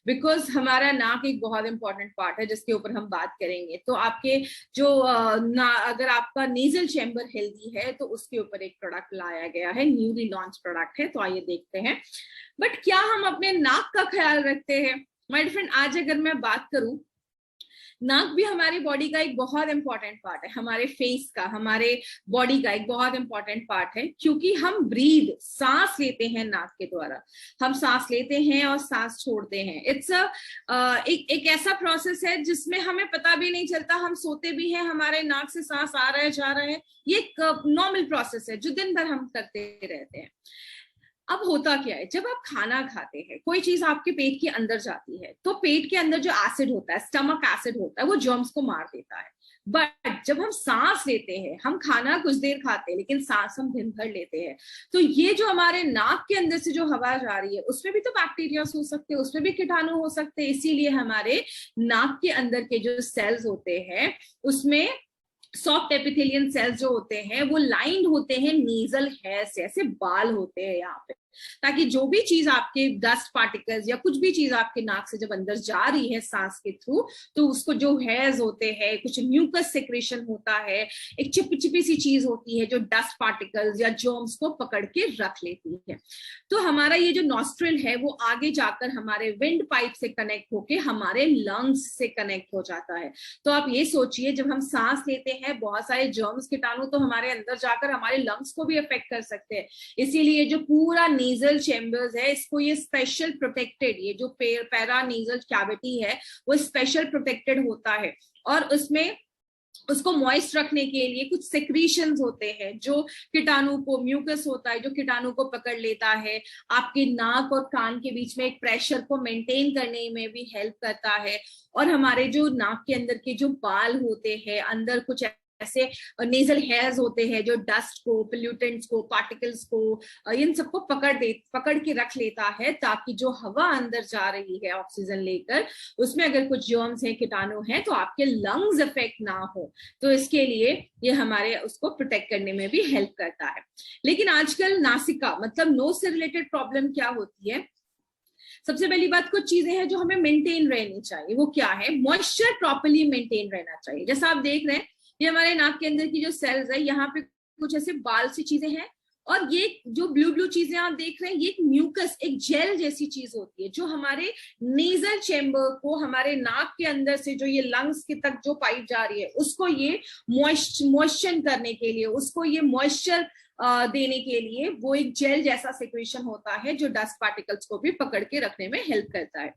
Because हमारा नाक एक बहुत इंपॉर्टेंट पार्ट है जिसके ऊपर हम बात करेंगे। तो आपके जो अगर आपका नेजल चैम्बर हेल्दी है तो उसके ऊपर एक प्रोडक्ट लाया गया है, न्यूली लॉन्च प्रोडक्ट है, तो आइए देखते हैं। बट क्या हम अपने नाक का ख्याल रखते हैं? माय फ्रेंड, आज अगर मैं बात करूं, नाक भी हमारी बॉडी का एक बहुत इंपॉर्टेंट पार्ट है, हमारे फेस का, हमारे बॉडी का एक बहुत इंपॉर्टेंट पार्ट है, क्योंकि हम ब्रीद, सांस लेते हैं नाक के द्वारा। हम सांस लेते हैं और सांस छोड़ते हैं। इट्स एक ऐसा प्रोसेस है जिसमें हमें पता भी नहीं चलता, हम सोते भी हैं, हमारे नाक से सांस आ रहा है जा रहा है। ये एक नॉर्मल प्रोसेस है जो दिन भर हम करते रहते हैं। अब होता क्या है, जब आप खाना खाते हैं, कोई चीज आपके पेट के अंदर जाती है, तो पेट के अंदर जो एसिड होता है, स्टमक एसिड होता है, वो जर्म्स को मार देता है। बट जब हम सांस लेते हैं, हम खाना कुछ देर खाते हैं लेकिन सांस हम दिन भर लेते हैं, तो ये जो हमारे नाक के अंदर से जो हवा जा रही है उसमें भी तो बैक्टीरिया हो सकते हैं, उसमें भी कीटाणु हो सकते हैं। इसीलिए हमारे नाक के अंदर के जो सेल्स होते हैं उसमें सॉफ्ट एपिथेलियन सेल्स जो होते हैं वो लाइंड होते हैं नेजल हेयर से, ऐसे बाल होते हैं यहाँ पे, ताकि जो भी चीज आपके डस्ट पार्टिकल्स या कुछ भी चीज आपके नाक से जब अंदर जा रही है सांस के थ्रू, तो उसको जो हेयर्स होते हैं, कुछ म्यूकस सेक्रेशन होता है, एक चिपचिपी सी चीज होती है जो डस्ट पार्टिकल्स या जर्म्स को पकड़ के रख लेती है। तो हमारा ये जो नॉस्ट्रिल है वो आगे जाकर हमारे विंड पाइप से कनेक्ट होके हमारे लंग्स से कनेक्ट हो जाता है। तो आप ये सोचिए, जब हम सांस लेते हैं बहुत सारे जर्म्स कीटाणु तो हमारे अंदर जाकर हमारे लंग्स को भी अफेक्ट कर सकते हैं। इसीलिए जो पूरा नेजल चैम्बर्स है, इसको ये स्पेशल प्रोटेक्टेड, ये जो पैरा नेजल कैविटी है वो स्पेशल प्रोटेक्टेड होता है, और उसमें उसको मॉइस्ट रखने के लिए कुछ सेक्रीशंस होते हैं जो कीटाणु को, म्यूकस होता है जो कीटाणु को पकड़ लेता है, आपके नाक और कान के बीच में एक प्रेशर को मेंटेन करने में भी हेल्प करता है। और हमारे जो नाक के अंदर के जो बाल होते हैं, अंदर कुछ ऐसे नेजल हेयर्स होते हैं जो डस्ट को, पोल्यूटेंट्स को, पार्टिकल्स को, इन सबको पकड़ के रख लेता है, ताकि जो हवा अंदर जा रही है ऑक्सीजन लेकर, उसमें अगर कुछ जर्म्स हैं, कीटाणु हैं, तो आपके लंग्स इफेक्ट ना हो। तो इसके लिए ये हमारे उसको प्रोटेक्ट करने में भी हेल्प करता है। लेकिन आजकल नासिका मतलब नोज से रिलेटेड प्रॉब्लम क्या होती है? सबसे पहली बात, कुछ चीजें हैं जो हमें मेंटेन रहनी चाहिए। वो क्या है? मॉइस्चर प्रॉपर्ली मेंटेन रहना चाहिए। जैसा आप देख रहे हैं, ये हमारे नाक के अंदर की जो सेल्स है, यहाँ पे कुछ ऐसे बाल सी चीजें हैं, और ये जो ब्लू ब्लू चीजें आप देख रहे हैं, ये एक म्यूकस, एक जेल जैसी चीज होती है जो हमारे नेजल चैम्बर को, हमारे नाक के अंदर से जो ये लंग्स के तक जो पाइप जा रही है उसको ये मॉइस्चर करने के लिए, उसको ये मॉइस्चर देने के लिए वो एक जेल जैसा सिक्रेशन होता है जो डस्ट पार्टिकल्स को भी पकड़ के रखने में हेल्प करता है।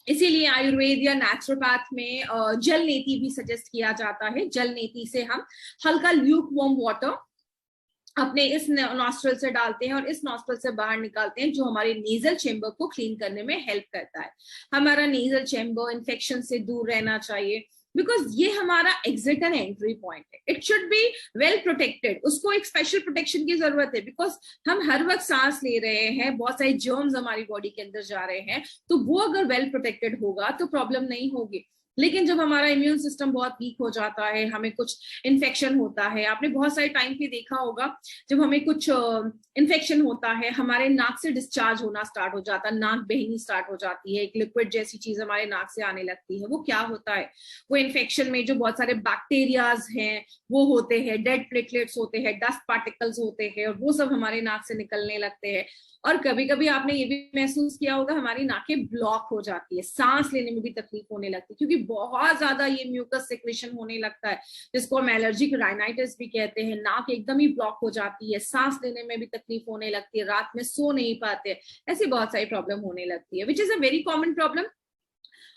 इसीलिए आयुर्वेद या नेचुरोपैथ में जल नेति भी सजेस्ट किया जाता है। जल नेति से हम हल्का ल्यूक वार्म वाटर अपने इस नॉस्ट्रल से डालते हैं और इस नॉस्ट्रल से बाहर निकालते हैं, जो हमारे नेजल चैम्बर को क्लीन करने में हेल्प करता है। हमारा नेजल चैम्बर इन्फेक्शन से दूर रहना चाहिए, बिकॉज ये हमारा एग्जिट एंड एंट्री पॉइंट है। It should be well protected, उसको एक स्पेशल प्रोटेक्शन की जरूरत है, बिकॉज हम हर वक्त सांस ले रहे हैं, बहुत सारे जर्म्स हमारी बॉडी के अंदर जा रहे हैं, तो वो अगर वेल प्रोटेक्टेड होगा तो प्रॉब्लम नहीं होगी। लेकिन जब हमारा इम्यून सिस्टम बहुत वीक हो जाता है, हमें कुछ इन्फेक्शन होता है, आपने बहुत सारे टाइम पे देखा होगा, जब हमें कुछ इन्फेक्शन होता है, हमारे नाक से डिस्चार्ज होना स्टार्ट हो जाता है, नाक बहनी स्टार्ट हो जाती है, एक लिक्विड जैसी चीज हमारे नाक से आने लगती है। वो क्या होता है? वो इन्फेक्शन में जो बहुत सारे बैक्टीरियाज हैं वो होते हैं, डेड प्लेटलेट्स होते हैं, डस्ट पार्टिकल्स होते हैं, और वो सब हमारे नाक से निकलने लगते हैं। और कभी कभी आपने ये भी महसूस किया होगा, हमारी नाकें ब्लॉक हो जाती है, सांस लेने में भी तकलीफ होने लगती है, क्योंकि बहुत ज्यादा ये म्यूकस सेक्रेशन होने लगता है, जिसको हम एलर्जिक राइनाइटिस भी कहते हैं। नाक एकदम ही ब्लॉक हो जाती है, सांस लेने में भी तकलीफ होने लगती है, रात में सो नहीं पाते, ऐसी बहुत सारी प्रॉब्लम होने लगती है, which is a very common problem.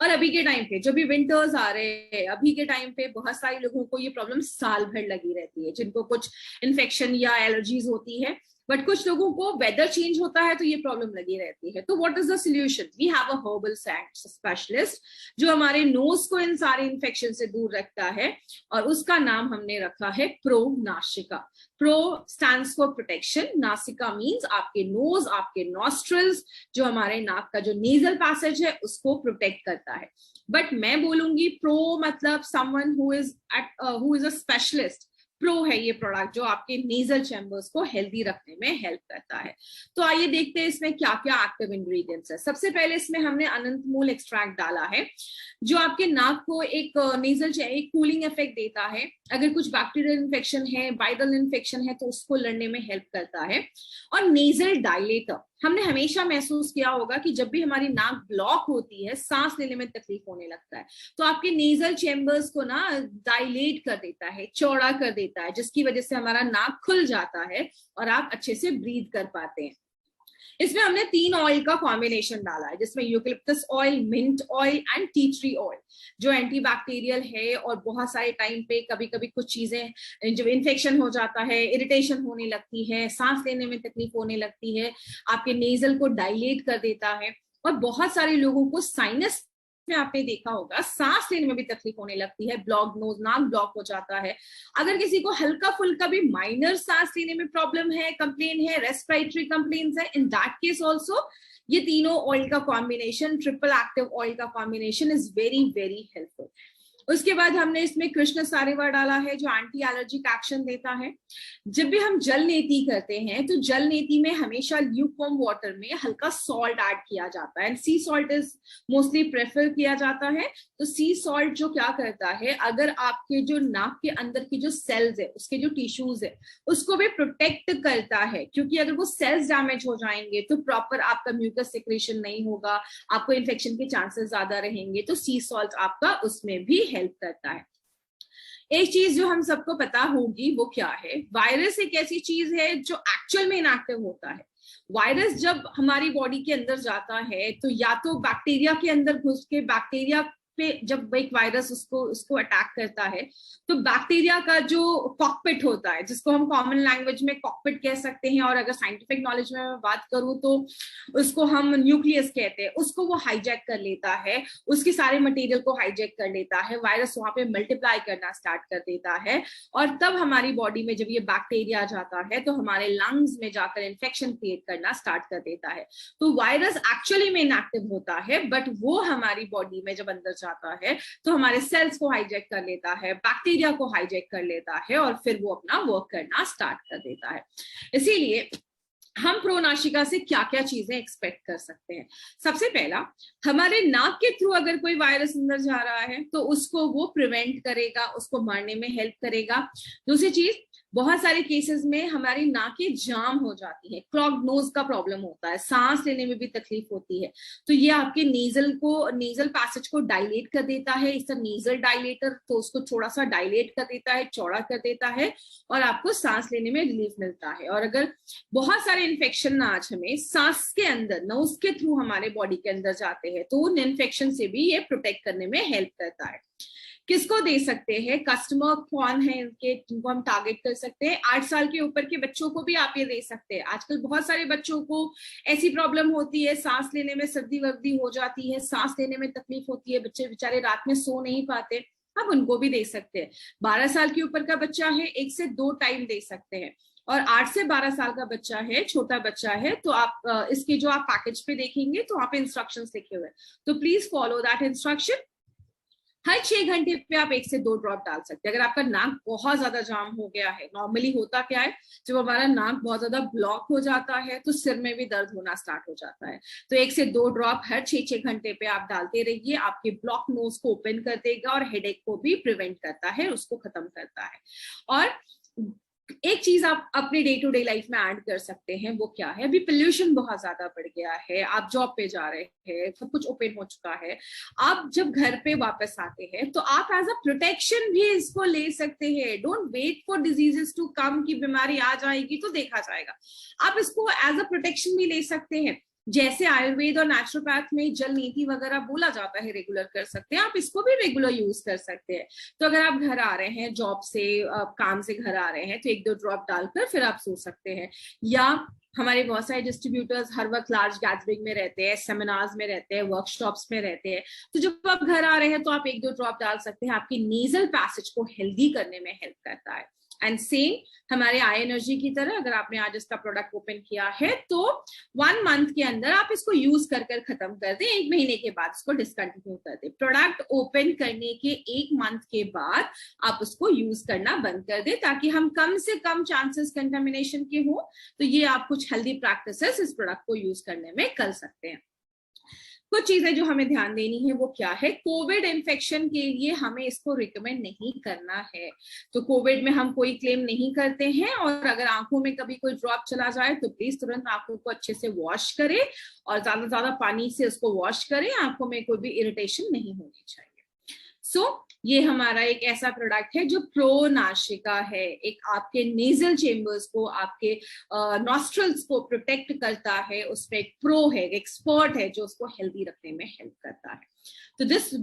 और अभी के टाइम पे, जब भी विंटर्स आ रहे हैं, अभी के टाइम पे बहुत सारे लोगों को ये प्रॉब्लम साल भर लगी रहती है, जिनको कुछ इन्फेक्शन या एलर्जीज होती है। बट कुछ लोगों को वेदर चेंज होता है तो ये प्रॉब्लम लगी रहती है। तो what is the solution? We have a herbal specialist जो हमारे नोज को इन सारे इन्फेक्शन से दूर रखता है, और उसका नाम हमने रखा है प्रो नासिका। प्रो स्टैंड्स फॉर प्रोटेक्शन, नासिका मीन्स आपके नोज, आपके नॉस्ट्रल्स, जो हमारे नाक का जो नेजल पैसेज है उसको प्रोटेक्ट करता है। बट मैं बोलूंगी प्रो मतलब someone who is a specialist pro है ये प्रोडक्ट, जो आपके नेजल चैम्बर्स को हेल्दी रखने में हेल्प करता है। तो आइए देखते हैं इसमें क्या क्या एक्टिव इंग्रेडिएंट्स है। सबसे पहले इसमें हमने अनंत मूल एक्सट्रैक्ट डाला है, जो आपके नाक को एक नेजल एक कूलिंग इफेक्ट देता है। अगर कुछ बैक्टीरियल इन्फेक्शन है, वायरल इन्फेक्शन है, तो उसको लड़ने में हेल्प करता है। और नेजल डायलेटर, हमने हमेशा महसूस किया होगा कि जब भी हमारी नाक ब्लॉक होती है, सांस लेने में तकलीफ होने लगता है, तो आपके नेजल चेम्बर्स को ना डायलेट कर देता है, चौड़ा कर देता है, जिसकी वजह से हमारा नाक खुल जाता है और आप अच्छे से ब्रीथ कर पाते हैं। इसमें हमने 3 ऑयल का कॉम्बिनेशन डाला है, जिसमें eucalyptus oil, mint oil and tea tree oil, जो एंटीबैक्टीरियल है और बहुत सारे टाइम पे कभी कभी कुछ चीजें जब इन्फेक्शन हो जाता है, इरिटेशन होने लगती है, सांस लेने में तकलीफ होने लगती है, आपके नेजल को डायलेट कर देता है। और बहुत सारे लोगों को साइनस में आपने देखा होगा, सांस लेने में भी तकलीफ होने लगती है, ब्लॉक नोज, नाक ब्लॉक हो जाता है। अगर किसी को हल्का फुल्का भी माइनर सांस लेने में प्रॉब्लम है, कंप्लेन है, रेस्पिरेटरी कंप्लेन्स है, इन दैट केस ऑल्सो ये तीनों ऑयल का कॉम्बिनेशन, ट्रिपल एक्टिव ऑयल का combination is very very helpful. उसके बाद हमने इसमें कृष्ण सारेवा डाला है, जो एंटी एलर्जिक एक्शन देता है। जब भी हम जल नीति करते हैं, तो जल नीति में हमेशा ल्यूकवार्म वाटर में हल्का सॉल्ट ऐड किया जाता है, सी सॉल्ट इज मोस्टली प्रेफर किया जाता है। तो सी सॉल्ट जो क्या करता है, अगर आपके जो नाक के अंदर की जो सेल्स है, उसके जो टिश्यूज है, उसको भी प्रोटेक्ट करता है, क्योंकि अगर वो सेल्स डैमेज हो जाएंगे तो प्रॉपर आपका म्यूकस सिक्रेशन नहीं होगा, आपको इन्फेक्शन के चांसेस ज्यादा रहेंगे। तो सी सॉल्ट आपका उसमें भी हेल्प करता है। एक चीज जो हम सबको पता होगी वो क्या है, वायरस एक ऐसी चीज है जो एक्चुअल में इनएक्टिव होता है। वायरस जब हमारी बॉडी के अंदर जाता है, तो या तो बैक्टीरिया के अंदर घुस के, बैक्टीरिया पे जब एक वायरस उसको अटैक करता है, तो बैक्टीरिया का जो कॉकपिट होता है, जिसको हम कॉमन लैंग्वेज में कॉकपिट कह सकते हैं, और अगर साइंटिफिक नॉलेज में मैं बात करूं तो उसको हम न्यूक्लियस कहते हैं, उसको वो हाईजैक कर लेता है, उसके सारे मटेरियल को हाईजैक कर लेता है, वायरस वहां पे मल्टीप्लाई करना स्टार्ट कर देता है। और तब हमारी बॉडी में जब ये बैक्टीरिया जाता है, तो हमारे लंग्स में जाकर इन्फेक्शन क्रिएट करना स्टार्ट कर देता है। तो वायरस एक्चुअली में इनएक्टिव होता है, बट वो हमारी बॉडी में जब अंदर जाता है तो हमारे सेल्स को हाईजैक कर लेता है, बैक्टीरिया को हाईजैक कर लेता है, और फिर वो अपना वर्क करना स्टार्ट कर देता है। इसीलिए हम प्रोनाशिका से क्या क्या चीजें एक्सपेक्ट कर सकते हैं। सबसे पहला, हमारे नाक के थ्रू अगर कोई वायरस अंदर जा रहा है तो उसको वो प्रिवेंट करेगा, उसको मारने में हेल्प करेगा। दूसरी चीज, बहुत सारे केसेस में हमारी नाकें जाम हो जाती है, क्लॉग्ड नोज का प्रॉब्लम होता है, सांस लेने में भी तकलीफ होती है, तो ये आपके नेजल पैसेज को डायलेट कर देता है। इस तरह नेजल डायलेटर, तो उसको थोड़ा सा डायलेट कर देता है, चौड़ा कर देता है, और आपको सांस लेने में रिलीफ मिलता है। और अगर बहुत सारे इन्फेक्शन आज हमें सांस के अंदर, नोज के थ्रू हमारे बॉडी के अंदर जाते हैं, तो उन इन्फेक्शन से भी ये प्रोटेक्ट करने में हेल्प करता है। किसको दे सकते हैं, कस्टमर कौन है इनके, जिनको हम टारगेट कर सकते हैं, 8 साल के ऊपर के बच्चों को भी आप ये दे सकते हैं। आजकल बहुत सारे बच्चों को ऐसी प्रॉब्लम होती है, सांस लेने में सर्दी वर्दी हो जाती है, सांस लेने में तकलीफ होती है, बच्चे बेचारे रात में सो नहीं पाते, आप उनको भी दे सकते हैं। 12 साल के ऊपर का बच्चा है, 1 से 2 टाइम दे सकते हैं। और 8 से 12 साल का बच्चा है, छोटा बच्चा है, तो आप इसके जो आप पैकेज पे देखेंगे तो वहां पे इंस्ट्रक्शंस लिखे हुए हैं, तो प्लीज फॉलो दैट इंस्ट्रक्शन। हर 6 घंटे पे आप 1 से 2 ड्रॉप डाल सकते हैं। अगर आपका नाक बहुत ज्यादा जाम हो गया है, नॉर्मली होता क्या है, जब हमारा नाक बहुत ज्यादा ब्लॉक हो जाता है तो सिर में भी दर्द होना स्टार्ट हो जाता है, तो 1 से 2 ड्रॉप हर 6 घंटे पे आप डालते रहिए। आपके ब्लॉक नोज को ओपन कर देगा और हेडेक को भी प्रिवेंट करता है, उसको खत्म करता है। और एक चीज आप अपने डे टू डे लाइफ में ऐड कर सकते हैं, वो क्या है, अभी पोल्यूशन बहुत ज्यादा बढ़ गया है, आप जॉब पे जा रहे हैं, सब कुछ ओपन हो चुका है, आप जब घर पे वापस आते हैं तो आप एज अ प्रोटेक्शन भी इसको ले सकते हैं। Don't wait for diseases to come, की बीमारी आ जाएगी तो देखा जाएगा, आप इसको एज अ प्रोटेक्शन भी ले सकते हैं। जैसे आयुर्वेद और नेचुरोपैथ में जल नीति वगैरह बोला जाता है रेगुलर कर सकते हैं, आप इसको भी रेगुलर यूज कर सकते हैं। तो अगर आप घर आ रहे हैं, जॉब से काम से घर आ रहे हैं, तो 1-2 ड्रॉप डालकर फिर आप सो सकते हैं। या हमारे बहुत सारे डिस्ट्रीब्यूटर्स हर वक्त लार्ज गैदरिंग में रहते हैं, सेमिनार्स में रहते हैं, वर्कशॉप्स में रहते हैं, तो जब आप घर आ रहे हैं तो आप 1-2 ड्रॉप डाल सकते हैं, आपकी नेजल पैसेज को हेल्दी करने में हेल्प करता है। एंड सेम हमारे आई एनर्जी की तरह, अगर आपने आज इसका प्रोडक्ट ओपन किया है तो 1 मंथ के अंदर आप इसको यूज कर खत्म कर दें, 1 महीने के बाद इसको डिसकंटिन्यू कर दें। प्रोडक्ट ओपन करने के 1 मंथ के बाद आप उसको यूज करना बंद कर दें, ताकि हम कम से कम चांसेस कंटामिनेशन के हो। तो ये आप कुछ हेल्दी प्रैक्टिसेस इस प्रोडक्ट को यूज करने में कर सकते हैं। कुछ चीजें जो हमें ध्यान देनी है वो क्या है, कोविड इन्फेक्शन के लिए हमें इसको रिकमेंड नहीं करना है। तो कोविड में हम कोई क्लेम नहीं करते हैं, और अगर आंखों में कभी कोई ड्रॉप चला जाए तो प्लीज तुरंत आंखों को अच्छे से वॉश करें, और ज्यादा पानी से उसको वॉश करें, आंखों में कोई भी इरिटेशन नहीं होनी चाहिए। ये हमारा एक ऐसा प्रोडक्ट है जो प्रोनाशिका है, एक आपके नेजल चेम्बर्स को, आपके नॉस्ट्रल्स को प्रोटेक्ट करता है। उसमें एक प्रो है, एक्सपर्ट है जो उसको हेल्दी रखने में हेल्प करता है। तो दिस